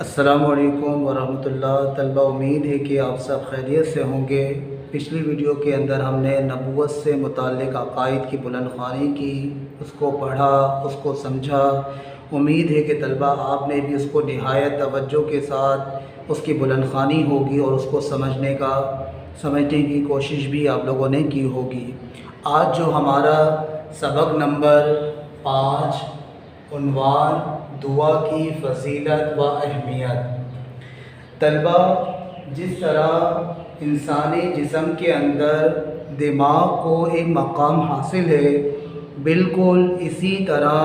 السلام علیکم ورحمۃ اللہ طلبہ، امید ہے کہ آپ سب خیریت سے ہوں گے۔ پچھلی ویڈیو کے اندر ہم نے نبوت سے متعلق عقائد کی بلند خوانی کی، اس کو پڑھا، اس کو سمجھا۔ امید ہے کہ طلبہ آپ نے بھی اس کو نہایت توجہ کے ساتھ اس کی بلند خوانی ہوگی اور اس کو سمجھنے کی کوشش بھی آپ لوگوں نے کی ہوگی۔ آج جو ہمارا سبق نمبر 5 عنوان دعا کی فضیلت و اہمیت۔ طلبہ، جس طرح انسانی جسم کے اندر دماغ کو ایک مقام حاصل ہے، بالکل اسی طرح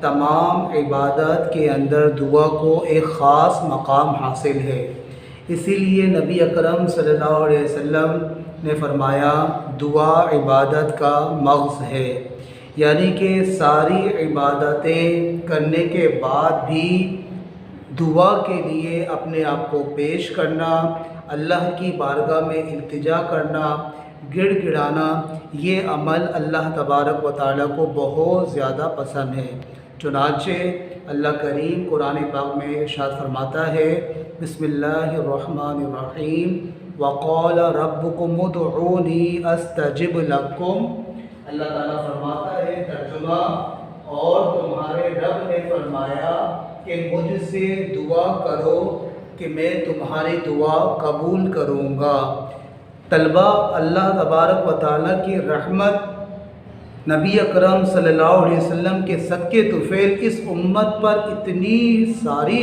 تمام عبادت کے اندر دعا کو ایک خاص مقام حاصل ہے۔ اسی لیے نبی اکرم صلی اللہ علیہ وسلم نے فرمایا، دعا عبادت کا مغز ہے، یعنی کہ ساری عبادتیں کرنے کے بعد بھی دعا کے لیے اپنے آپ کو پیش کرنا، اللہ کی بارگاہ میں التجا کرنا، گڑ گڑانا، یہ عمل اللہ تبارک و تعالیٰ کو بہت زیادہ پسند ہے۔ چنانچہ اللہ کریم قرآن پاک میں ارشاد فرماتا ہے، بسم اللہ الرحمن الرحیم، وقال ربکم ادعونی استجب لکم۔ اللہ تعالیٰ فرماتا ہے ترجمہ، اور تمہارے رب نے فرمایا کہ مجھ سے دعا کرو کہ میں تمہاری دعا قبول کروں گا۔ طلبہ، اللہ تبارک و تعالیٰ کی رحمت نبی اکرم صلی اللہ علیہ وسلم کے صدقے طفیل اس امت پر اتنی ساری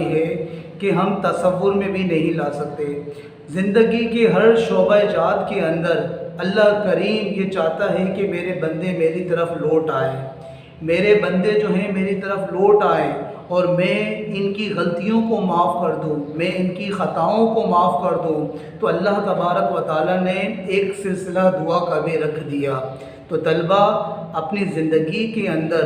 ہے کہ ہم تصور میں بھی نہیں لا سکتے۔ زندگی کے ہر شعبہ جات کے اندر اللہ کریم یہ چاہتا ہے کہ میرے بندے میری طرف لوٹ آئیں، میرے بندے جو ہیں میری طرف لوٹ آئیں، اور میں ان کی غلطیوں کو معاف کر دوں، میں ان کی خطاؤں کو معاف کر دوں۔ تو اللہ تبارک و تعالیٰ نے ایک سلسلہ دعا کا بھی رکھ دیا۔ تو طلبہ، اپنی زندگی کے اندر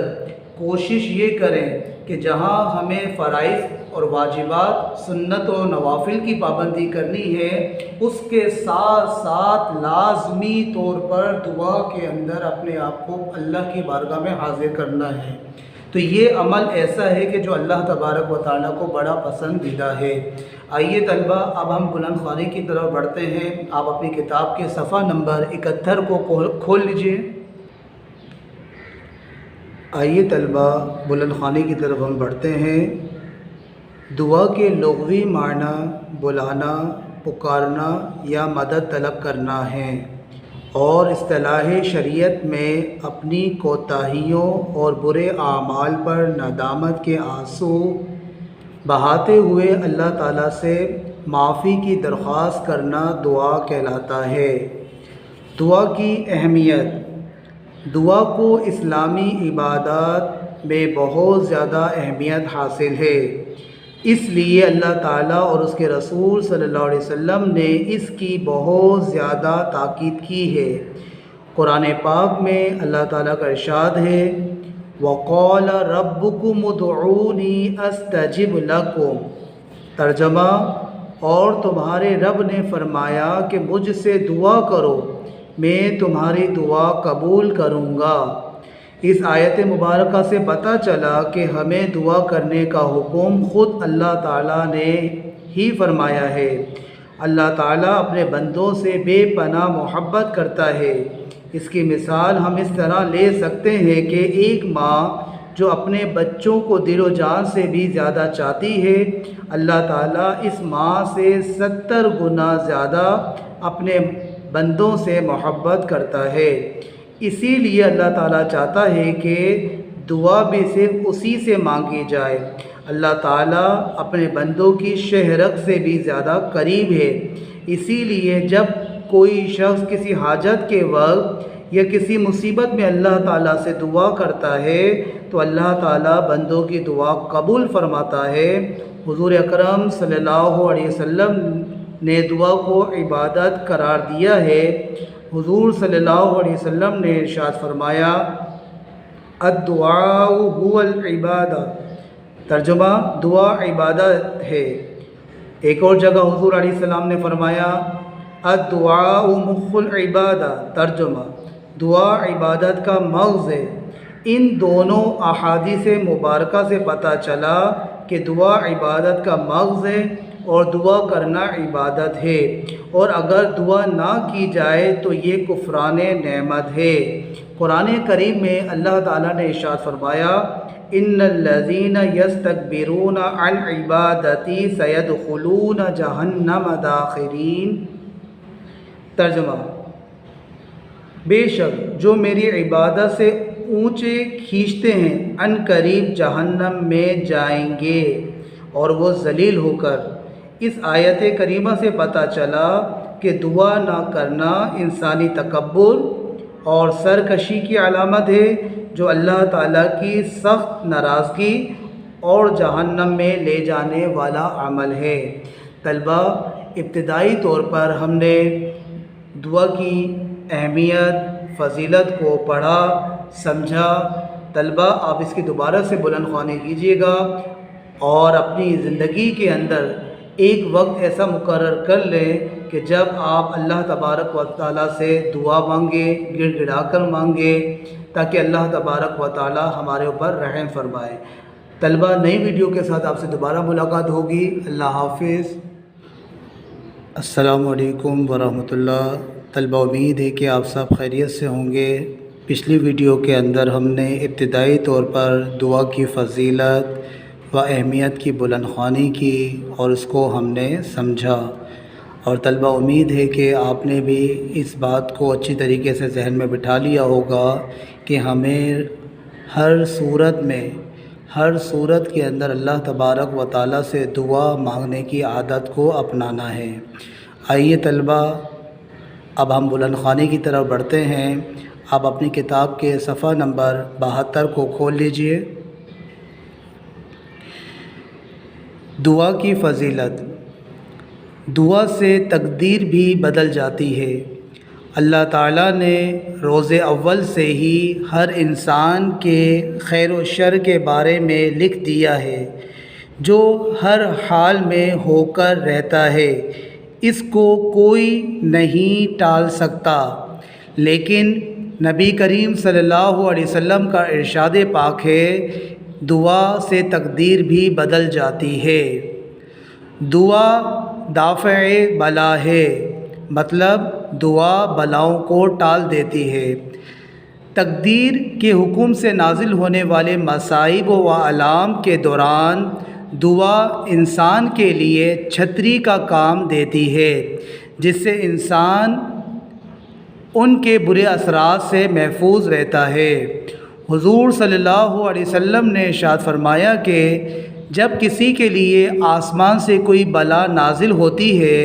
کوشش یہ کریں کہ جہاں ہمیں فرائض اور واجبات، سنت و نوافل کی پابندی کرنی ہے، اس کے ساتھ ساتھ لازمی طور پر دعا کے اندر اپنے آپ کو اللہ کی بارگاہ میں حاضر کرنا ہے۔ تو یہ عمل ایسا ہے کہ جو اللہ تبارک و تعالیٰ کو بڑا پسندیدہ ہے۔ آئیے طلبہ، اب ہم بلند خوانی کی طرف بڑھتے ہیں۔ آپ اپنی کتاب کے صفحہ نمبر 71 کو کھول لیجئے۔ آئیے طلبہ، بلند خوانی کی طرف ہم بڑھتے ہیں۔ دعا کے لغوی معنی بلانا، پکارنا یا مدد طلب کرنا ہے، اور اصطلاح شریعت میں اپنی کوتاہیوں اور برے اعمال پر ندامت کے آنسو بہاتے ہوئے اللہ تعالیٰ سے معافی کی درخواست کرنا دعا کہلاتا ہے۔ دعا کی اہمیت۔ دعا کو اسلامی عبادات میں بہت زیادہ اہمیت حاصل ہے، اس لیے اللہ تعالیٰ اور اس کے رسول صلی اللہ علیہ وسلم نے اس کی بہت زیادہ تاکید کی ہے۔ قرآن پاک میں اللہ تعالیٰ کا ارشاد ہے، وَقَالَ رَبُّكُمُ ادْعُونِي أَسْتَجِبْ لَكُمْ۔ ترجمہ، اور تمہارے رب نے فرمایا کہ مجھ سے دعا کرو، میں تمہاری دعا قبول کروں گا۔ اس آیت مبارکہ سے پتہ چلا کہ ہمیں دعا کرنے کا حکم خود اللہ تعالیٰ نے ہی فرمایا ہے۔ اللہ تعالیٰ اپنے بندوں سے بے پناہ محبت کرتا ہے۔ اس کی مثال ہم اس طرح لے سکتے ہیں کہ ایک ماں جو اپنے بچوں کو دل و جان سے بھی زیادہ چاہتی ہے، اللہ تعالیٰ اس ماں سے 70 گنا زیادہ اپنے بندوں سے محبت کرتا ہے۔ اسی لیے اللہ تعالیٰ چاہتا ہے کہ دعا بھی صرف اسی سے مانگی جائے۔ اللہ تعالیٰ اپنے بندوں کی شہرت سے بھی زیادہ قریب ہے۔ اسی لیے جب کوئی شخص کسی حاجت کے وقت یا کسی مصیبت میں اللہ تعالیٰ سے دعا کرتا ہے تو اللہ تعالیٰ بندوں کی دعا قبول فرماتا ہے۔ حضور اکرم صلی اللہ علیہ وسلم نے دعا کو عبادت قرار دیا ہے۔ حضور صلی اللہ علیہ وسلم نے ارشاد فرمایا، الدعاء هو العبادہ۔ ترجمہ، دعا عبادت ہے۔ ایک اور جگہ حضور علیہ السلام نے فرمایا، الدعاء مخ العبادہ۔ ترجمہ، دعا عبادت کا مغز ہے۔ ان دونوں احادیث مبارکہ سے پتہ چلا کہ دعا عبادت کا مغز ہے اور دعا کرنا عبادت ہے، اور اگر دعا نہ کی جائے تو یہ کفران نعمت ہے۔ قرآن کریم میں اللہ تعالیٰ نے ارشاد فرمایا ان الذین یستکبرون عن عبادتی سیدخلون جہنم داخرین۔ ترجمہ: بے شک جو میری عبادت سے اونچے کھینچتے ہیں ان قریب جہنم میں جائیں گے اور وہ ذلیل ہو کر۔ اس آیت کریمہ سے پتہ چلا کہ دعا نہ کرنا انسانی تکبر اور سرکشی کی علامت ہے، جو اللہ تعالیٰ کی سخت ناراضگی اور جہنم میں لے جانے والا عمل ہے۔ طلبہ، ابتدائی طور پر ہم نے دعا کی اہمیت، فضیلت کو پڑھا، سمجھا۔ طلبہ، آپ اس کی دوبارہ سے بلند خوانی کیجیے گا اور اپنی زندگی کے اندر ایک وقت ایسا مقرر کر لیں کہ جب آپ اللہ تبارک و تعالیٰ سے دعا مانگے، گڑ گڑا کر مانگے، تاکہ اللہ تبارک و تعالیٰ ہمارے اوپر رحم فرمائے۔ طلبہ، نئی ویڈیو کے ساتھ آپ سے دوبارہ ملاقات ہوگی۔ اللہ حافظ۔ السلام علیکم ورحمۃ اللہ۔ طلبہ، امید ہے کہ آپ سب خیریت سے ہوں گے۔ پچھلی ویڈیو کے اندر ہم نے ابتدائی طور پر دعا کی فضیلت و اہمیت کی بلند خوانی کی اور اس کو ہم نے سمجھا، اور طلبہ امید ہے کہ آپ نے بھی اس بات کو اچھی طریقے سے ذہن میں بٹھا لیا ہوگا کہ ہمیں ہر صورت کے اندر اللہ تبارک و تعالیٰ سے دعا مانگنے کی عادت کو اپنانا ہے۔ آئیے طلبہ، اب ہم بلند خوانی کی طرف بڑھتے ہیں۔ آپ اپنی کتاب کے صفحہ نمبر 72 کو کھول لیجئے۔ دعا کی فضیلت۔ دعا سے تقدیر بھی بدل جاتی ہے۔ اللہ تعالیٰ نے روز اول سے ہی ہر انسان کے خیر و شر کے بارے میں لکھ دیا ہے، جو ہر حال میں ہو کر رہتا ہے، اس کو کوئی نہیں ٹال سکتا۔ لیکن نبی کریم صلی اللہ علیہ وسلم کا ارشاد پاک ہے، دعا سے تقدیر بھی بدل جاتی ہے۔ دعا دافع بلا ہے، مطلب دعا بلاؤں کو ٹال دیتی ہے۔ تقدیر کے حکم سے نازل ہونے والے مصائب و آلام کے دوران دعا انسان کے لیے چھتری کا کام دیتی ہے، جس سے انسان ان کے برے اثرات سے محفوظ رہتا ہے۔ حضور صلی اللہ علیہ وسلم نے ارشاد فرمایا کہ جب کسی کے لیے آسمان سے کوئی بلا نازل ہوتی ہے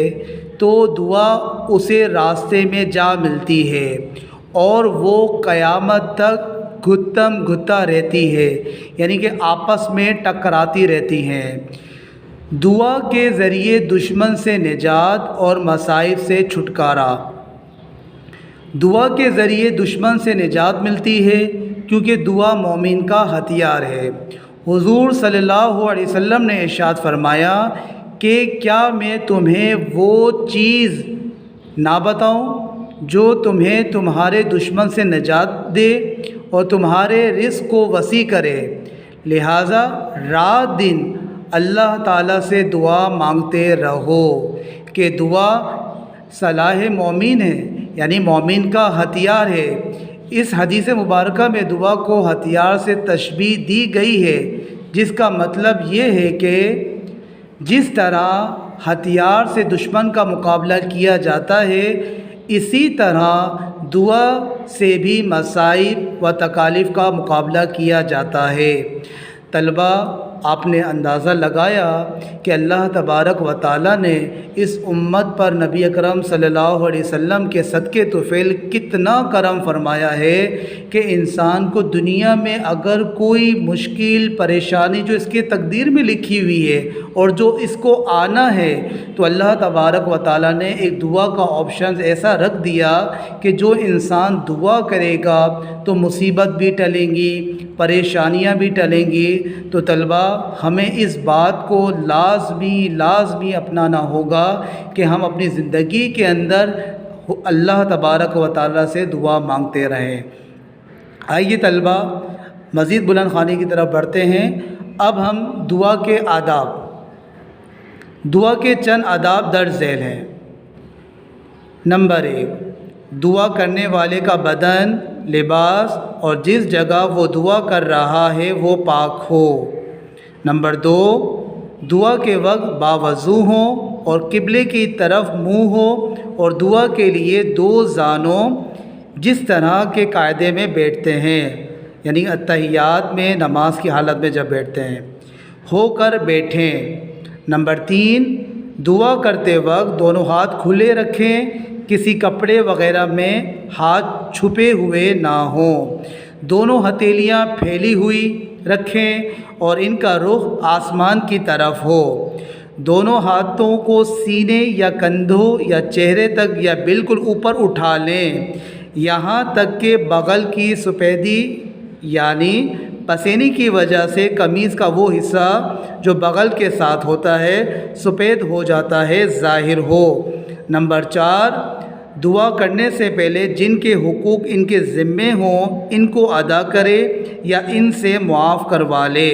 تو دعا اسے راستے میں جا ملتی ہے اور وہ قیامت تک گھتم گھتا رہتی ہے، یعنی کہ آپس میں ٹکراتی رہتی ہیں۔ دعا کے ذریعے دشمن سے نجات اور مصائب سے چھٹکارا۔ دعا کے ذریعے دشمن سے نجات ملتی ہے کیونکہ دعا مومن کا ہتھیار ہے۔ حضور صلی اللہ علیہ وسلم نے ارشاد فرمایا کہ کیا میں تمہیں وہ چیز نہ بتاؤں جو تمہیں تمہارے دشمن سے نجات دے اور تمہارے رزق کو وسیع کرے؟ لہٰذا رات دن اللہ تعالیٰ سے دعا مانگتے رہو کہ دعا سلاح مومن ہے، یعنی مومن کا ہتھیار ہے۔ اس حدیث مبارکہ میں دعا کو ہتھیار سے تشبیہ دی گئی ہے، جس کا مطلب یہ ہے کہ جس طرح ہتھیار سے دشمن کا مقابلہ کیا جاتا ہے، اسی طرح دعا سے بھی مصائب و تکالیف کا مقابلہ کیا جاتا ہے۔ طلبہ، آپ نے اندازہ لگایا کہ اللہ تبارک و تعالیٰ نے اس امت پر نبی اکرم صلی اللہ علیہ وسلم کے صدقے طفیل کتنا کرم فرمایا ہے کہ انسان کو دنیا میں اگر کوئی مشکل پریشانی جو اس کے تقدیر میں لکھی ہوئی ہے اور جو اس کو آنا ہے، تو اللہ تبارک و تعالیٰ نے ایک دعا کا آپشن ایسا رکھ دیا کہ جو انسان دعا کرے گا تو مصیبت بھی ٹلیں گی، پریشانیاں بھی ٹلیں گی۔ تو طلبہ، ہمیں اس بات کو لازمی اپنانا ہوگا کہ ہم اپنی زندگی کے اندر اللہ تبارک و تعالیٰ سے دعا مانگتے رہیں۔ آئیے طلبہ، مزید بلند خوانی کی طرف بڑھتے ہیں۔ اب ہم دعا کے آداب، دعا کے چند آداب درج ذیل ہیں۔ نمبر 1، دعا کرنے والے کا بدن، لباس اور جس جگہ وہ دعا کر رہا ہے وہ پاک ہو۔ نمبر 2، دعا کے وقت باوضو ہوں اور قبلے کی طرف منہ ہو اور دعا کے لیے 2 زانوں جس طرح کے قاعدے میں بیٹھتے ہیں، یعنی اتحیات میں نماز کی حالت میں جب بیٹھتے ہیں، ہو کر بیٹھیں۔ نمبر 3، دعا کرتے وقت دونوں ہاتھ کھلے رکھیں، کسی کپڑے وغیرہ میں ہاتھ چھپے ہوئے نہ ہوں، دونوں ہتھیلیاں پھیلی ہوئی رکھیں اور ان کا رخ آسمان کی طرف ہو۔ دونوں ہاتھوں کو سینے یا کندھوں یا چہرے تک یا بالکل اوپر اٹھا لیں، یہاں تک کہ بغل کی سفیدی یعنی پسینے کی وجہ سے قمیض کا وہ حصہ جو بغل کے ساتھ ہوتا ہے سفید ہو جاتا ہے ظاہر ہو۔ نمبر 4، دعا کرنے سے پہلے جن کے حقوق ان کے ذمے ہوں ان کو ادا کرے یا ان سے معاف کروا لے۔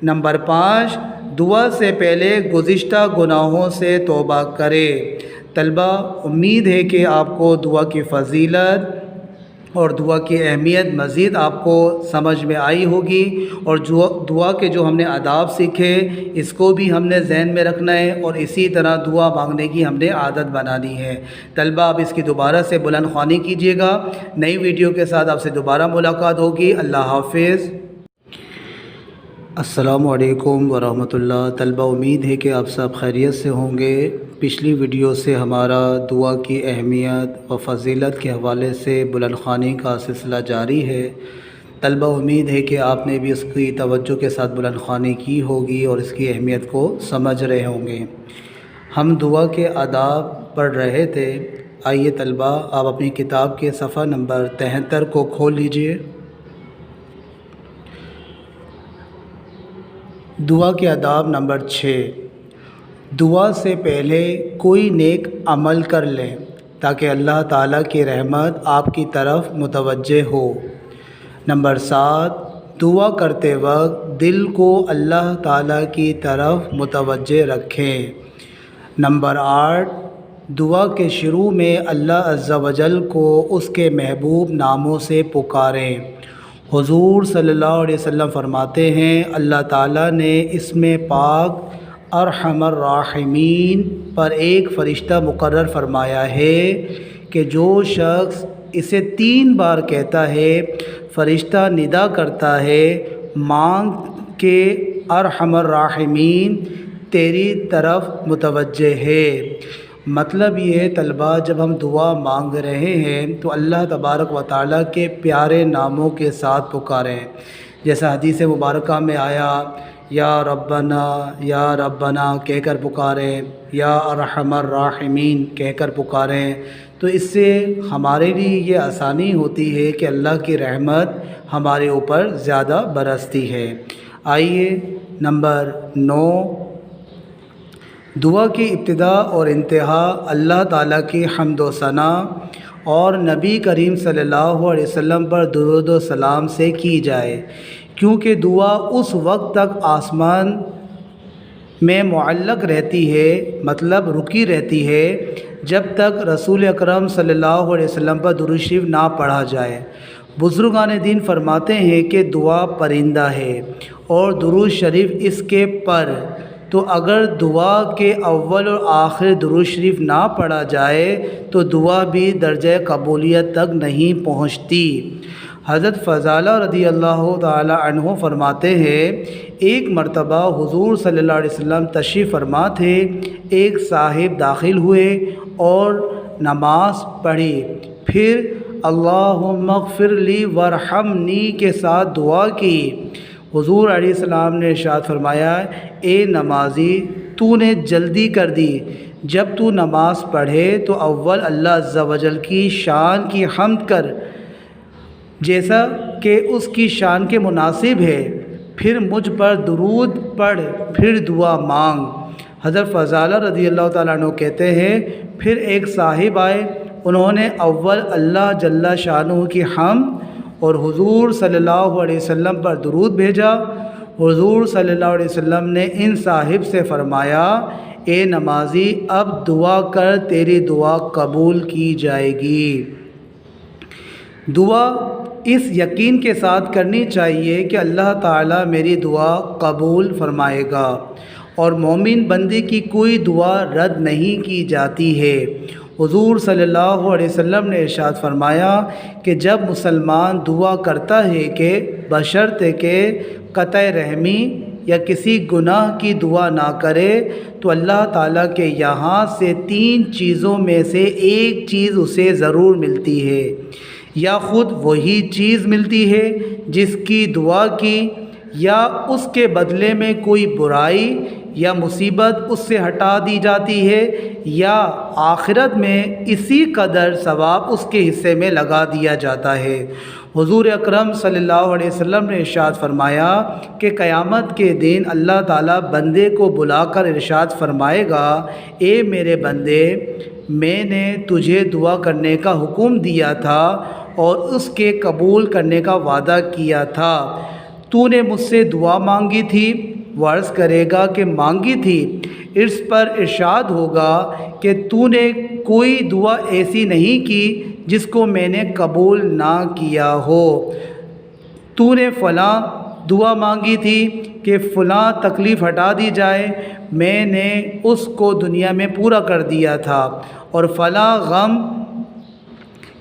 نمبر 5، دعا سے پہلے گزشتہ گناہوں سے توبہ کرے۔ طلبہ، امید ہے کہ آپ کو دعا کی فضیلت اور دعا کی اہمیت مزید آپ کو سمجھ میں آئی ہوگی، اور دعا کے جو ہم نے آداب سیکھے اس کو بھی ہم نے ذہن میں رکھنا ہے اور اسی طرح دعا مانگنے کی ہم نے عادت بنانی ہے۔ طلبہ، اب اس کی دوبارہ سے بلند خوانی کیجیے گا۔ نئی ویڈیو کے ساتھ آپ سے دوبارہ ملاقات ہوگی۔ اللہ حافظ۔ السلام علیکم ورحمۃ اللہ۔ طلبہ، امید ہے کہ آپ سب خیریت سے ہوں گے۔ پچھلی ویڈیو سے ہمارا دعا کی اہمیت و فضیلت کے حوالے سے بلند خوانی کا سلسلہ جاری ہے۔ طلبہ، امید ہے کہ آپ نے بھی اس کی توجہ کے ساتھ بلند خوانی کی ہوگی اور اس کی اہمیت کو سمجھ رہے ہوں گے۔ ہم دعا کے آداب پڑھ رہے تھے۔ آئیے طلبہ، آپ اپنی کتاب کے صفحہ نمبر 73 کو کھول لیجئے۔ دعا کے آداب نمبر 6، دعا سے پہلے کوئی نیک عمل کر لیں تاکہ اللہ تعالیٰ کی رحمت آپ کی طرف متوجہ ہو۔ نمبر 7، دعا کرتے وقت دل کو اللہ تعالیٰ کی طرف متوجہ رکھیں۔ نمبر 8، دعا کے شروع میں اللہ عز و جل کو اس کے محبوب ناموں سے پکاریں۔ حضور صلی اللہ علیہ وسلم فرماتے ہیں، اللہ تعالیٰ نے اسم پاک ارحم الراحمین پر ایک فرشتہ مقرر فرمایا ہے کہ جو شخص اسے 3 بار کہتا ہے، فرشتہ ندا کرتا ہے، مانگ کہ ارحم الراحمین تیری طرف متوجہ ہے۔ مطلب یہ ہے طلبہ، جب ہم دعا مانگ رہے ہیں تو اللہ تبارک و تعالیٰ کے پیارے ناموں کے ساتھ پکاریں، جیسا حدیث مبارکہ میں آیا، یا ربنا کہہ کر پکاریں، یا ارحم الراحمین کہہ کر پکاریں۔ تو اس سے ہمارے لیے یہ آسانی ہوتی ہے کہ اللہ کی رحمت ہمارے اوپر زیادہ برستی ہے۔ آئیے نمبر 9، دعا کی ابتدا اور انتہا اللہ تعالیٰ کی حمد و ثنا اور نبی کریم صلی اللہ علیہ وسلم پر درود و سلام سے کی جائے، کیونکہ دعا اس وقت تک آسمان میں معلق رہتی ہے، مطلب رکی رہتی ہے، جب تک رسول اکرم صلی اللہ علیہ وسلم پر درود شریف نہ پڑھا جائے۔ بزرگان دین فرماتے ہیں کہ دعا پرندہ ہے اور درود شریف اس کے پر، تو اگر دعا کے اول اور آخر درود شریف نہ پڑھا جائے تو دعا بھی درجہ قبولیت تک نہیں پہنچتی۔ حضرت فضالہ رضی اللہ تعالی عنہ فرماتے ہیں، ایک مرتبہ حضور صلی اللہ علیہ وسلم تشریف فرما تھے، ایک صاحب داخل ہوئے اور نماز پڑھی، پھر اللہم اغفر لی وارحمنی کے ساتھ دعا کی۔ حضور علیہ السلام نے ارشاد فرمایا، اے نمازی، تو نے جلدی کر دی، جب تو نماز پڑھے تو اول اللہ عز و جل کی شان کی حمد کر جیسا کہ اس کی شان کے مناسب ہے، پھر مجھ پر درود پڑھ، پھر دعا مانگ۔ حضرت فضالہ رضی اللہ تعالیٰ عنہ کہتے ہیں، پھر ایک صاحب آئے، انہوں نے اول اللہ جل شانہ کی حمد اور حضور صلی اللہ علیہ وسلم پر درود بھیجا۔ حضور صلی اللہ علیہ وسلم نے ان صاحب سے فرمایا، اے نمازی اب دعا کر، تیری دعا قبول کی جائے گی۔ دعا اس یقین کے ساتھ کرنی چاہیے کہ اللہ تعالیٰ میری دعا قبول فرمائے گا، اور مومن بندے کی کوئی دعا رد نہیں کی جاتی ہے۔ حضور صلی اللہ علیہ وسلم نے ارشاد فرمایا کہ جب مسلمان دعا کرتا ہے کہ بشرط کہ قطع رحمی یا کسی گناہ کی دعا نہ کرے، تو اللہ تعالیٰ کے یہاں سے 3 چیزوں میں سے ایک چیز اسے ضرور ملتی ہے، یا خود وہی چیز ملتی ہے جس کی دعا کی، یا اس کے بدلے میں کوئی برائی یا مصیبت اس سے ہٹا دی جاتی ہے، یا آخرت میں اسی قدر ثواب اس کے حصے میں لگا دیا جاتا ہے۔ حضور اکرم صلی اللہ علیہ وسلم نے ارشاد فرمایا کہ قیامت کے دن اللہ تعالیٰ بندے کو بلا کر ارشاد فرمائے گا، اے میرے بندے، میں نے تجھے دعا کرنے کا حکم دیا تھا اور اس کے قبول کرنے کا وعدہ کیا تھا، تو نے مجھ سے دعا مانگی تھی؟ وہ عرض کرے گا کہ مانگی تھی۔ اس پر ارشاد ہوگا کہ تو نے کوئی دعا ایسی نہیں کی جس کو میں نے قبول نہ کیا ہو۔ تو نے فلاں دعا مانگی تھی کہ فلاں تکلیف ہٹا دی جائے، میں نے اس کو دنیا میں پورا کر دیا تھا، اور فلاں غم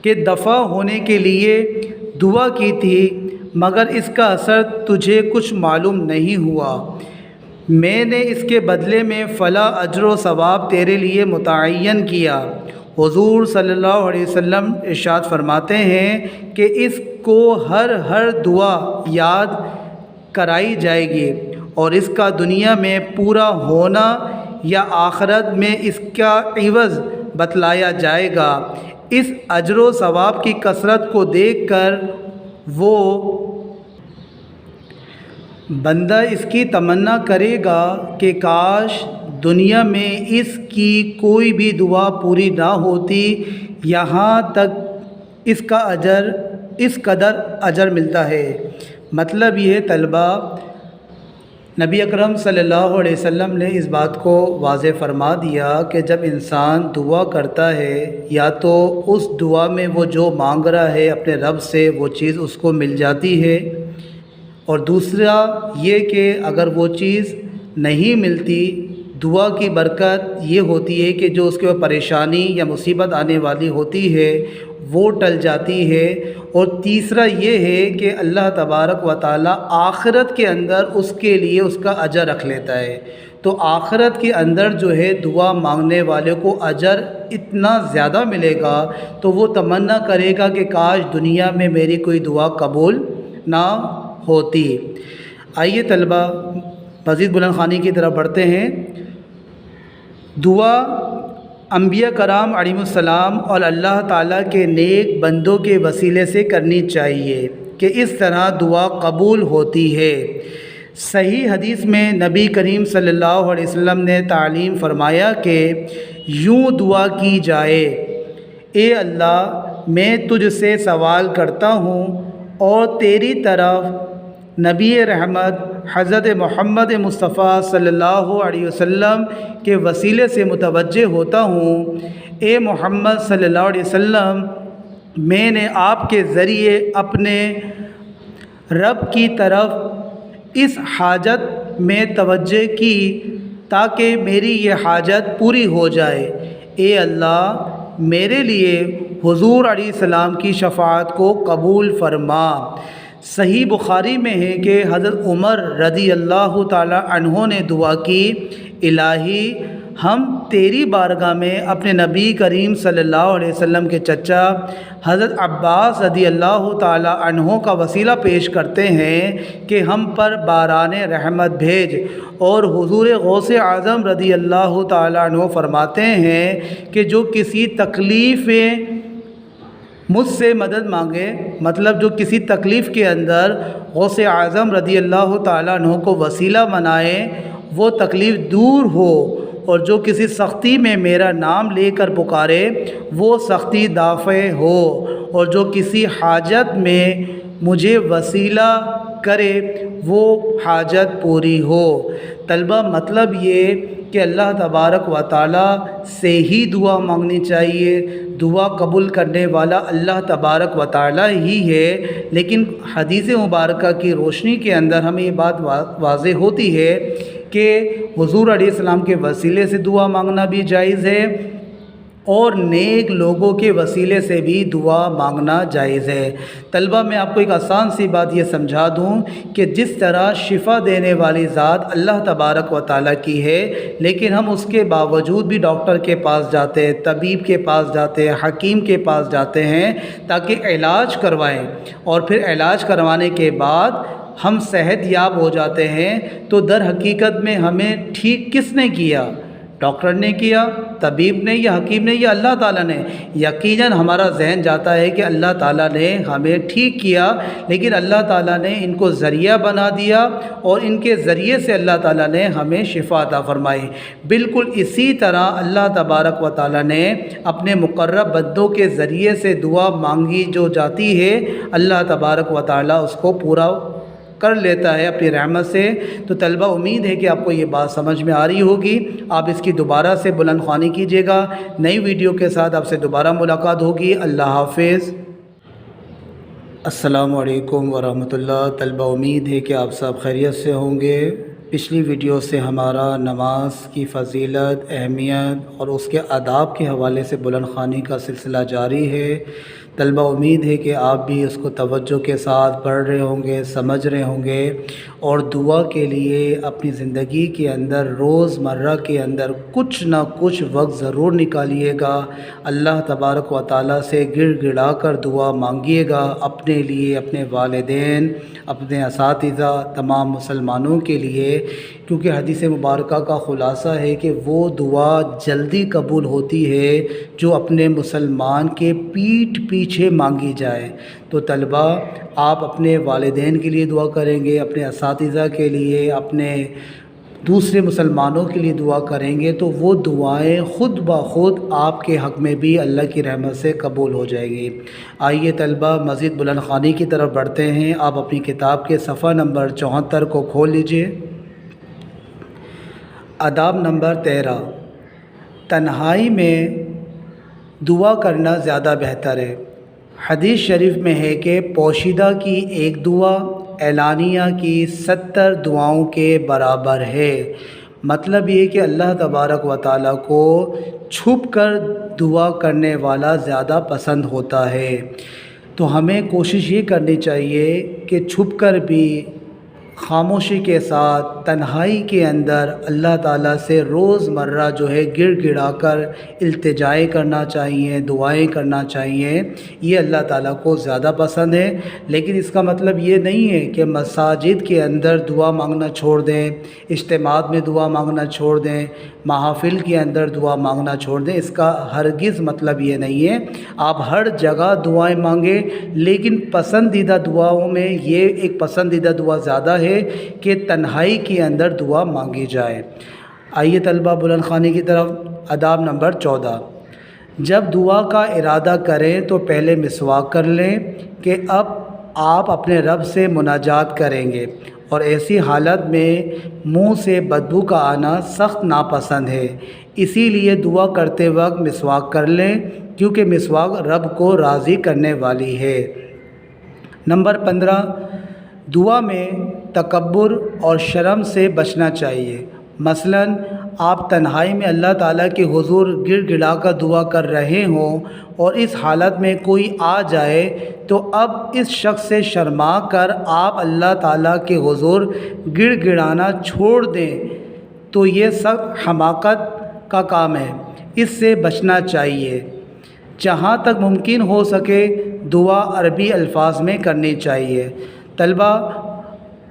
کے دفع ہونے کے لیے دعا کی تھی، مگر اس کا اثر تجھے کچھ معلوم نہیں ہوا، میں نے اس کے بدلے میں فلاں اجر و ثواب تیرے لیے متعین کیا۔ حضور صلی اللہ علیہ وسلم ارشاد فرماتے ہیں کہ اس کو ہر دعا یاد کرائی جائے گی، اور اس کا دنیا میں پورا ہونا یا آخرت میں اس کا عوض بتلایا جائے گا۔ اس اجر و ثواب کی کثرت کو دیکھ کر وہ بندہ اس کی تمنا کرے گا کہ کاش دنیا میں اس کی کوئی بھی دعا پوری نہ ہوتی، یہاں تک اس قدر اجر ملتا ہے۔ مطلب یہ طلبہ، نبی اکرم صلی اللہ علیہ وسلم نے اس بات کو واضح فرما دیا کہ جب انسان دعا کرتا ہے، یا تو اس دعا میں وہ جو مانگ رہا ہے اپنے رب سے وہ چیز اس کو مل جاتی ہے، اور دوسرا یہ کہ اگر وہ چیز نہیں ملتی، دعا کی برکت یہ ہوتی ہے کہ جو اس کے اوپر پریشانی یا مصیبت آنے والی ہوتی ہے وہ ٹل جاتی ہے، اور تیسرا یہ ہے کہ اللہ تبارک و تعالیٰ آخرت کے اندر اس کے لیے اس کا اجر رکھ لیتا ہے۔ تو آخرت کے اندر جو ہے دعا مانگنے والے کو اجر اتنا زیادہ ملے گا، تو وہ تمنا کرے گا کہ کاش دنیا میں میری کوئی دعا قبول نہ ہوتی۔ آئیے طلبہ مزید بلند خوانی کی طرف بڑھتے ہیں۔ دعا انبیاء کرام علیہ السلام اور اللہ تعالیٰ کے نیک بندوں کے وسیلے سے کرنی چاہیے کہ اس طرح دعا قبول ہوتی ہے۔ صحیح حدیث میں نبی کریم صلی اللہ علیہ وسلم نے تعلیم فرمایا کہ یوں دعا کی جائے، اے اللہ میں تجھ سے سوال کرتا ہوں اور تیری طرف نبی رحمت حضرت محمد مصطفیٰ صلی اللہ علیہ وسلم کے وسیلے سے متوجہ ہوتا ہوں، اے محمد صلی اللہ علیہ وسلم میں نے آپ کے ذریعے اپنے رب کی طرف اس حاجت میں توجہ کی تاکہ میری یہ حاجت پوری ہو جائے، اے اللہ میرے لیے حضور علیہ السلام کی شفاعت کو قبول فرما۔ صحیح بخاری میں ہے کہ حضرت عمر رضی اللہ تعالی عنہ نے دعا کی، الہی ہم تیری بارگاہ میں اپنے نبی کریم صلی اللہ علیہ وسلم کے چچا حضرت عباس رضی اللہ تعالی عنہ کا وسیلہ پیش کرتے ہیں کہ ہم پر باران رحمت بھیج، اور حضور غوث اعظم رضی اللہ تعالی عنہ فرماتے ہیں کہ جو کسی تکلیف مجھ سے مدد مانگے، مطلب جو کسی تکلیف کے اندر غوث اعظم رضی اللہ تعالیٰ عنہ کو وسیلہ بنائے وہ تکلیف دور ہو، اور جو کسی سختی میں میرا نام لے کر پکارے وہ سختی دافع ہو، اور جو کسی حاجت میں مجھے وسیلہ کرے وہ حاجت پوری ہو۔ طلبہ مطلب یہ کہ اللہ تبارک و تعالیٰ سے ہی دعا مانگنی چاہیے، دعا قبول کرنے والا اللہ تبارک و تعالیٰ ہی ہے۔ لیکن حدیث مبارکہ کی روشنی کے اندر ہمیں یہ بات واضح ہوتی ہے کہ حضور علیہ السلام کے وسیلے سے دعا مانگنا بھی جائز ہے اور نیک لوگوں کے وسیلے سے بھی دعا مانگنا جائز ہے۔ طلبہ میں آپ کو ایک آسان سی بات یہ سمجھا دوں کہ جس طرح شفا دینے والی ذات اللہ تبارک و تعالیٰ کی ہے، لیکن ہم اس کے باوجود بھی ڈاکٹر کے پاس جاتے ہیں، طبیب کے پاس جاتے ہیں، حکیم کے پاس جاتے ہیں تاکہ علاج کروائیں، اور پھر علاج کروانے کے بعد ہم صحت یاب ہو جاتے ہیں، تو در حقیقت میں ہمیں ٹھیک کس نے کیا؟ ڈاکٹر نے کیا، طبیب نے، یا حکیم نے، یا اللہ تعالیٰ نے؟ یقیناً ہمارا ذہن جاتا ہے کہ اللہ تعالیٰ نے ہمیں ٹھیک کیا، لیکن اللہ تعالیٰ نے ان کو ذریعہ بنا دیا اور ان کے ذریعے سے اللہ تعالیٰ نے ہمیں شفا عطا فرمائی۔ بالکل اسی طرح اللہ تبارک و تعالیٰ نے اپنے مقرب بندوں کے ذریعے سے دعا مانگی جو جاتی ہے، اللہ تبارک و تعالیٰ اس کو پورا کر لیتا ہے اپنی رحمت سے۔ تو طلبہ امید ہے کہ آپ کو یہ بات سمجھ میں آ رہی ہوگی۔ آپ اس کی دوبارہ سے بلند خوانی کیجیے گا۔ نئی ویڈیو کے ساتھ آپ سے دوبارہ ملاقات ہوگی۔ اللہ حافظ۔ السلام علیکم ورحمۃ اللہ۔ طلبہ امید ہے کہ آپ سب خیریت سے ہوں گے۔ پچھلی ویڈیو سے ہمارا نماز کی فضیلت، اہمیت اور اس کے آداب کے حوالے سے بلند خوانی کا سلسلہ جاری ہے۔ طلبہ امید ہے کہ آپ بھی اس کو توجہ کے ساتھ پڑھ رہے ہوں گے، سمجھ رہے ہوں گے، اور دعا کے لیے اپنی زندگی کے اندر روز مرہ کے اندر کچھ نہ کچھ وقت ضرور نکالیے گا۔ اللہ تبارک و تعالیٰ سے گڑ گڑا کر دعا مانگیے گا، اپنے لیے، اپنے والدین، اپنے اساتذہ، تمام مسلمانوں کے لیے، کیونکہ حدیث مبارکہ کا خلاصہ ہے کہ وہ دعا جلدی قبول ہوتی ہے جو اپنے مسلمان کے پیٹھ پیچھے مانگی جائے۔ تو طلبہ آپ اپنے والدین کے لیے دعا کریں گے، اپنے اساتذہ کے لیے، اپنے دوسرے مسلمانوں کے لیے دعا کریں گے تو وہ دعائیں خود بخود آپ کے حق میں بھی اللہ کی رحمت سے قبول ہو جائے گی۔ آئیے طلبہ مزید بلند خوانی کی طرف بڑھتے ہیں۔ آپ اپنی کتاب کے صفحہ نمبر 74 کو کھول لیجئے۔ آداب نمبر 13، تنہائی میں دعا کرنا زیادہ بہتر ہے۔ حدیث شریف میں ہے کہ پوشیدہ کی ایک دعا اعلانیہ کی 70 دعاؤں کے برابر ہے۔ مطلب یہ کہ اللہ تبارک و تعالیٰ کو چھپ کر دعا کرنے والا زیادہ پسند ہوتا ہے۔ تو ہمیں کوشش یہ کرنی چاہیے کہ چھپ کر بھی، خاموشی کے ساتھ، تنہائی کے اندر اللہ تعالیٰ سے روز مرہ جو ہے گڑ گڑا کر التجائیں کرنا چاہیے، دعائیں کرنا چاہیے۔ یہ اللہ تعالیٰ کو زیادہ پسند ہے۔ لیکن اس کا مطلب یہ نہیں ہے کہ مساجد کے اندر دعا مانگنا چھوڑ دیں، اجتماعات میں دعا مانگنا چھوڑ دیں، محافل کے اندر دعا مانگنا چھوڑ دیں۔ اس کا ہرگز مطلب یہ نہیں ہے۔ آپ ہر جگہ دعائیں مانگیں، لیکن پسندیدہ دعاؤں میں یہ ایک پسندیدہ دعا زیادہ ہے کہ تنہائی کے اندر دعا مانگی جائے۔ آئیے طلبہ بلند خوانی کی طرف۔ آداب نمبر 14، جب دعا کا ارادہ کریں تو پہلے مسواک کر لیں کہ اب آپ اپنے رب سے مناجات کریں گے، اور ایسی حالت میں منہ سے بدبو کا آنا سخت ناپسند ہے۔ اسی لیے دعا کرتے وقت مسواک کر لیں، کیونکہ مسواک رب کو راضی کرنے والی ہے۔ نمبر 15، دعا میں تکبر اور شرم سے بچنا چاہیے۔ مثلاً آپ تنہائی میں اللہ تعالیٰ کے حضور گڑ گڑا کر دعا کر رہے ہوں اور اس حالت میں کوئی آ جائے تو اب اس شخص سے شرما کر آپ اللہ تعالیٰ کے حضور گڑ گڑانا چھوڑ دیں تو یہ سخت حماقت کا کام ہے۔ اس سے بچنا چاہیے۔ جہاں تک ممکن ہو سکے دعا عربی الفاظ میں کرنی چاہیے۔ طلبہ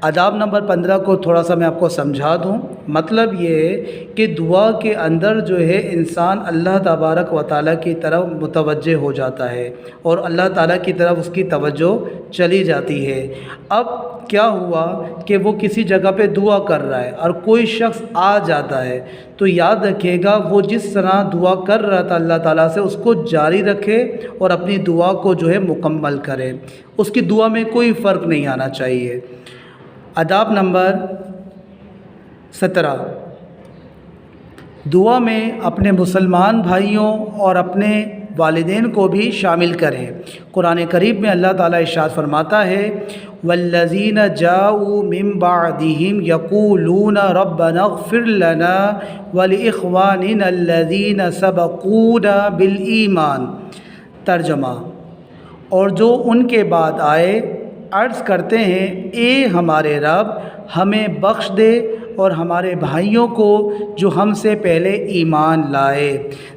آداب نمبر 15 کو تھوڑا سا میں آپ کو سمجھا دوں۔ مطلب یہ ہے کہ دعا کے اندر جو ہے انسان اللہ تبارک و تعالیٰ کی طرف متوجہ ہو جاتا ہے اور اللہ تعالیٰ کی طرف اس کی توجہ چلی جاتی ہے۔ اب کیا ہوا کہ وہ کسی جگہ پہ دعا کر رہا ہے اور کوئی شخص آ جاتا ہے تو یاد رکھے گا وہ جس طرح دعا کر رہا تھا اللہ تعالیٰ سے اس کو جاری رکھے اور اپنی دعا کو جو ہے مکمل کرے، اس کی دعا میں کوئی فرق نہیں آنا چاہیے۔ آداب نمبر 17، دعا میں اپنے مسلمان بھائیوں اور اپنے والدین کو بھی شامل کریں۔ قرآن کریم میں اللہ تعالیٰ ارشاد فرماتا ہے والذین جاؤوا من بعدہم یقولون ربنا اغفر لنا ولاخواننا الذین سبقونا بالایمان۔ ترجمہ، اور جو ان کے بعد آئے عرض کرتے ہیں اے ہمارے رب ہمیں بخش دے اور ہمارے بھائیوں کو جو ہم سے پہلے ایمان لائے۔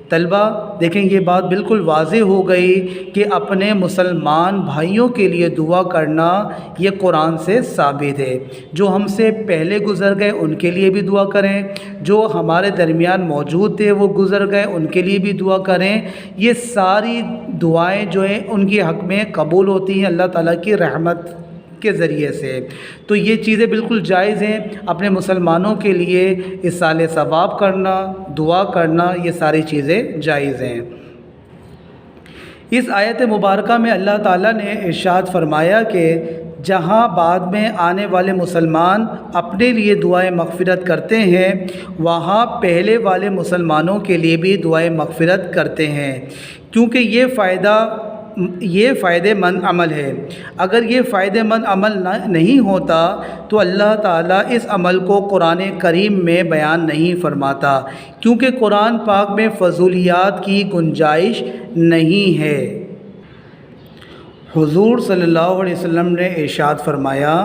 طلبہ دیکھیں یہ بات بالکل واضح ہو گئی کہ اپنے مسلمان بھائیوں کے لیے دعا کرنا یہ قرآن سے ثابت ہے۔ جو ہم سے پہلے گزر گئے ان کے لیے بھی دعا کریں، جو ہمارے درمیان موجود تھے وہ گزر گئے ان کے لیے بھی دعا کریں۔ یہ ساری دعائیں جو ہیں ان کے حق میں قبول ہوتی ہیں اللہ تعالیٰ کی رحمت کے ذریعے سے۔ تو یہ چیزیں بالکل جائز ہیں، اپنے مسلمانوں کے لیے اصالِ ثواب کرنا، دعا کرنا، یہ ساری چیزیں جائز ہیں۔ اس آیت مبارکہ میں اللہ تعالیٰ نے ارشاد فرمایا کہ جہاں بعد میں آنے والے مسلمان اپنے لیے دعائیں مغفرت کرتے ہیں وہاں پہلے والے مسلمانوں کے لیے بھی دعائیں مغفرت کرتے ہیں، کیونکہ یہ فائدہ مند عمل ہے۔ اگر یہ فائدہ مند عمل نہیں ہوتا تو اللہ تعالیٰ اس عمل کو قرآن کریم میں بیان نہیں فرماتا، کیونکہ قرآن پاک میں فضولیات کی گنجائش نہیں ہے۔ حضور صلی اللہ علیہ وسلم نے ارشاد فرمایا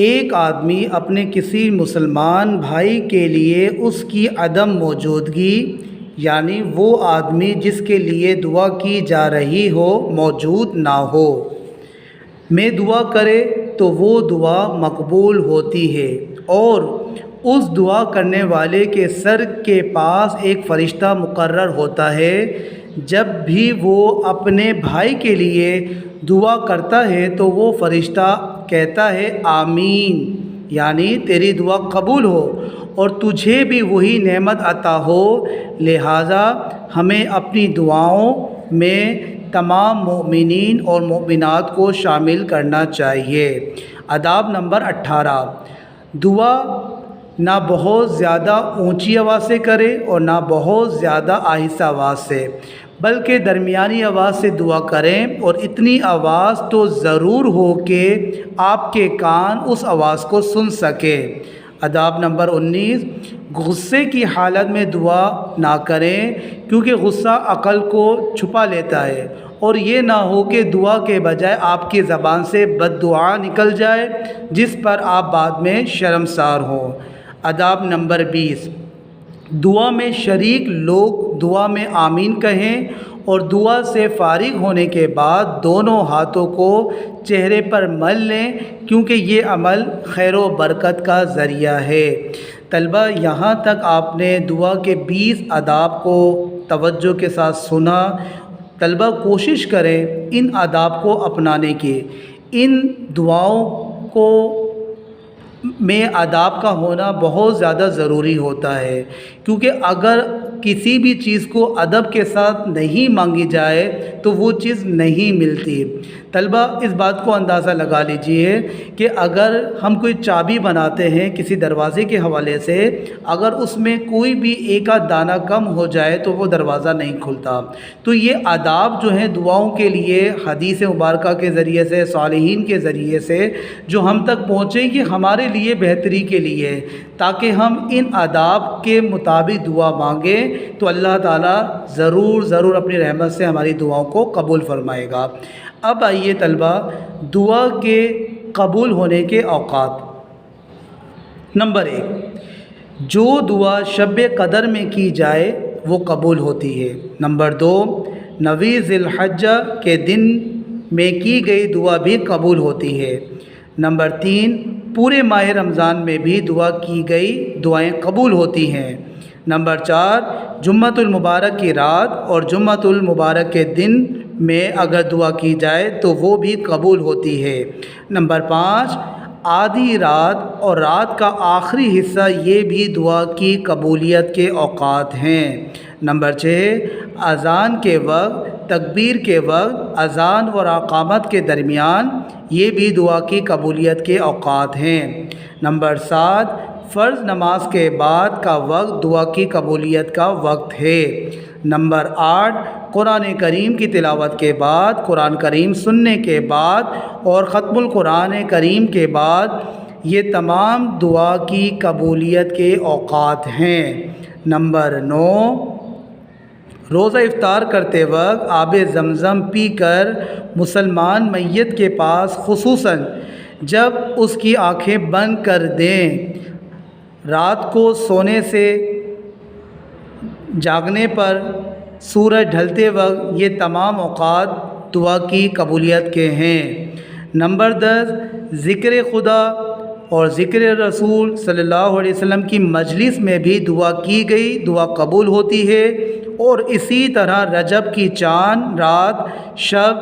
ایک آدمی اپنے کسی مسلمان بھائی کے لیے اس کی عدم موجودگی، یعنی وہ آدمی جس کے لیے دعا کی جا رہی ہو موجود نہ ہو، میں دعا کرے تو وہ دعا مقبول ہوتی ہے، اور اس دعا کرنے والے کے سر کے پاس ایک فرشتہ مقرر ہوتا ہے۔ جب بھی وہ اپنے بھائی کے لیے دعا کرتا ہے تو وہ فرشتہ کہتا ہے آمین، یعنی تیری دعا قبول ہو اور تجھے بھی وہی نعمت عطا ہو۔ لہٰذا ہمیں اپنی دعاؤں میں تمام مومنین اور مومنات کو شامل کرنا چاہیے۔ آداب نمبر 18، دعا نہ بہت زیادہ اونچی آواز سے کرے اور نہ بہت زیادہ آہستہ آواز سے، بلکہ درمیانی آواز سے دعا کریں، اور اتنی آواز تو ضرور ہو کہ آپ کے کان اس آواز کو سن سکے۔ آداب نمبر 19، غصے کی حالت میں دعا نہ کریں، کیونکہ غصہ عقل کو چھپا لیتا ہے، اور یہ نہ ہو کہ دعا کے بجائے آپ کی زبان سے بد دعا نکل جائے جس پر آپ بعد میں شرمسار ہوں۔ آداب نمبر 20، دعا میں شریک لوگ دعا میں آمین کہیں اور دعا سے فارغ ہونے کے بعد دونوں ہاتھوں کو چہرے پر مل لیں، کیونکہ یہ عمل خیر و برکت کا ذریعہ ہے۔ طلبہ یہاں تک آپ نے دعا کے 20 آداب کو توجہ کے ساتھ سنا۔ طلبہ کوشش کریں ان آداب کو اپنانے کی۔ ان دعاؤں کو میں آداب کا ہونا بہت زیادہ ضروری ہوتا ہے، کیونکہ اگر کسی بھی چیز کو ادب کے ساتھ نہیں مانگی جائے تو وہ چیز نہیں ملتی۔ طلبہ اس بات کو اندازہ لگا لیجئے کہ اگر ہم کوئی چابی بناتے ہیں کسی دروازے کے حوالے سے، اگر اس میں کوئی بھی ایک آدھ دانہ کم ہو جائے تو وہ دروازہ نہیں کھلتا۔ تو یہ آداب جو ہیں دعاؤں کے لیے حدیث مبارکہ کے ذریعے سے، صالحین کے ذریعے سے جو ہم تک پہنچے، یہ ہمارے لیے بہتری کے لیے، تاکہ ہم ان آداب کے مطابق دعا مانگیں تو اللہ تعالیٰ ضرور اپنی رحمت سے ہماری دعاؤں کو قبول فرمائے گا۔ اب آئیے طلبہ دعا کے قبول ہونے کے اوقات۔ نمبر 1، جو دعا شب قدر میں کی جائے وہ قبول ہوتی ہے۔ نمبر 2، 9 ذی الحجہ کے دن میں کی گئی دعا بھی قبول ہوتی ہے۔ نمبر 3، پورے ماہ رمضان میں بھی دعا کی گئی دعائیں قبول ہوتی ہیں۔ نمبر 4، جمعۃ المبارک کی رات اور جمعۃ المبارک کے دن میں اگر دعا کی جائے تو وہ بھی قبول ہوتی ہے۔ نمبر 5، آدھی رات اور رات کا آخری حصہ یہ بھی دعا کی قبولیت کے اوقات ہیں۔ نمبر 6، اذان کے وقت، تکبیر کے وقت، اذان اور اقامت کے درمیان یہ بھی دعا کی قبولیت کے اوقات ہیں۔ نمبر 7، فرض نماز کے بعد کا وقت دعا کی قبولیت کا وقت ہے۔ نمبر 8، قرآن کریم کی تلاوت کے بعد، قرآن کریم سننے کے بعد اور ختم القرآن کریم کے بعد یہ تمام دعا کی قبولیت کے اوقات ہیں۔ نمبر 9، روزہ افطار کرتے وقت آب زمزم پی کر مسلمان میت کے پاس، خصوصاً جب اس کی آنکھیں بند کر دیں، رات کو سونے سے جاگنے پر، سورج ڈھلتے وقت، یہ تمام اوقات دعا کی قبولیت کے ہیں۔ نمبر 10، ذکر خدا اور ذکر رسول صلی اللہ علیہ وسلم کی مجلس میں بھی دعا کی گئی دعا قبول ہوتی ہے۔ اور اسی طرح رجب کی چاند رات، شب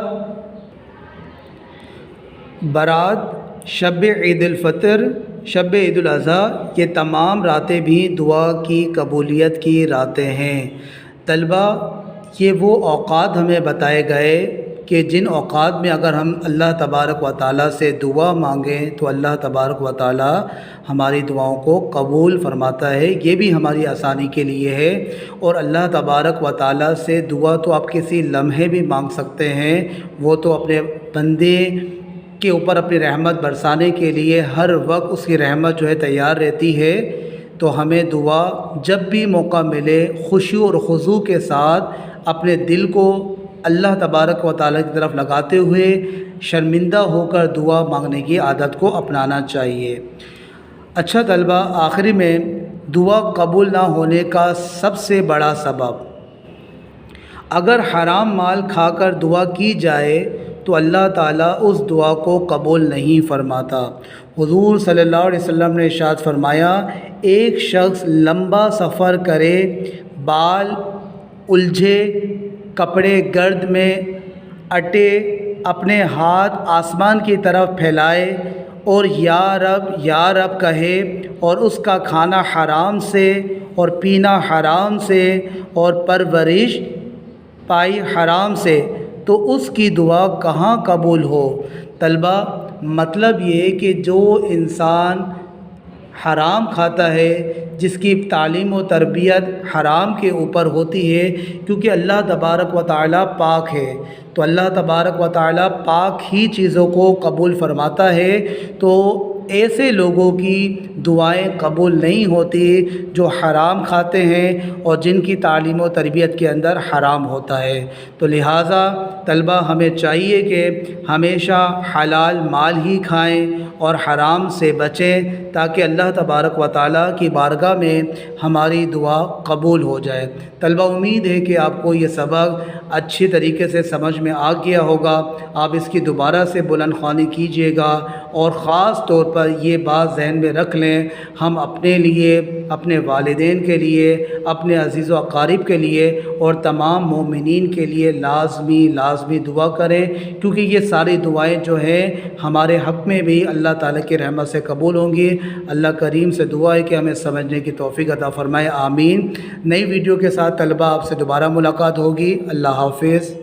برات، شب عید الفطر، شب عید الاضحیٰ، یہ تمام راتیں بھی دعا کی قبولیت کی راتیں ہیں۔ طلبہ، یہ وہ اوقات ہمیں بتائے گئے کہ جن اوقات میں اگر ہم اللہ تبارک و تعالیٰ سے دعا مانگیں تو اللہ تبارک و تعالیٰ ہماری دعاؤں کو قبول فرماتا ہے۔ یہ بھی ہماری آسانی کے لیے ہے۔ اور اللہ تبارک و تعالیٰ سے دعا تو آپ کسی لمحے بھی مانگ سکتے ہیں، وہ تو اپنے بندے کے اوپر اپنی رحمت برسانے کے لیے ہر وقت اس کی رحمت جو ہے تیار رہتی ہے۔ تو ہمیں دعا جب بھی موقع ملے خشوع اور خضوع کے ساتھ اپنے دل کو اللہ تبارک و تعالیٰ کی طرف لگاتے ہوئے شرمندہ ہو کر دعا مانگنے کی عادت کو اپنانا چاہیے۔ اچھا طلبہ، آخری میں دعا قبول نہ ہونے کا سب سے بڑا سبب، اگر حرام مال کھا کر دعا کی جائے تو اللہ تعالیٰ اس دعا کو قبول نہیں فرماتا۔ حضور صلی اللہ علیہ وسلم نے ارشاد فرمایا، ایک شخص لمبا سفر کرے، بال الجھے، کپڑے گرد میں اٹے، اپنے ہاتھ آسمان کی طرف پھیلائے اور یا رب کہے، اور اس کا کھانا حرام سے اور پینا حرام سے اور پرورش پائی حرام سے، تو اس کی دعا کہاں قبول ہو؟ طلبہ، مطلب یہ کہ جو انسان حرام کھاتا ہے، جس کی تعلیم و تربیت حرام کے اوپر ہوتی ہے، کیونکہ اللہ تبارک و تعالیٰ پاک ہے، تو اللہ تبارک و تعالیٰ پاک ہی چیزوں کو قبول فرماتا ہے، تو ایسے لوگوں کی دعائیں قبول نہیں ہوتی جو حرام کھاتے ہیں اور جن کی تعلیم و تربیت کے اندر حرام ہوتا ہے۔ تو لہٰذا طلبہ، ہمیں چاہیے کہ ہمیشہ حلال مال ہی کھائیں اور حرام سے بچیں، تاکہ اللہ تبارک و تعالیٰ کی بارگاہ میں ہماری دعا قبول ہو جائے۔ طلبہ، امید ہے کہ آپ کو یہ سبق اچھی طریقے سے سمجھ میں آ گیا ہوگا۔ آپ اس کی دوبارہ سے بلند خوانی کیجیے گا، اور خاص طور پر یہ بات ذہن میں رکھ لیں، ہم اپنے لیے، اپنے والدین کے لیے، اپنے عزیز و اقارب کے لیے اور تمام مومنین کے لیے لازمی دعا کریں، کیونکہ یہ ساری دعائیں جو ہیں ہمارے حق میں بھی اللہ تعالیٰ کی رحمت سے قبول ہوں گی۔ اللہ کریم سے دعا ہے کہ ہمیں سمجھنے کی توفیق عطا فرمائے، آمین۔ نئی ویڈیو کے ساتھ طلبہ آپ سے دوبارہ ملاقات ہوگی۔ اللہ حافظ۔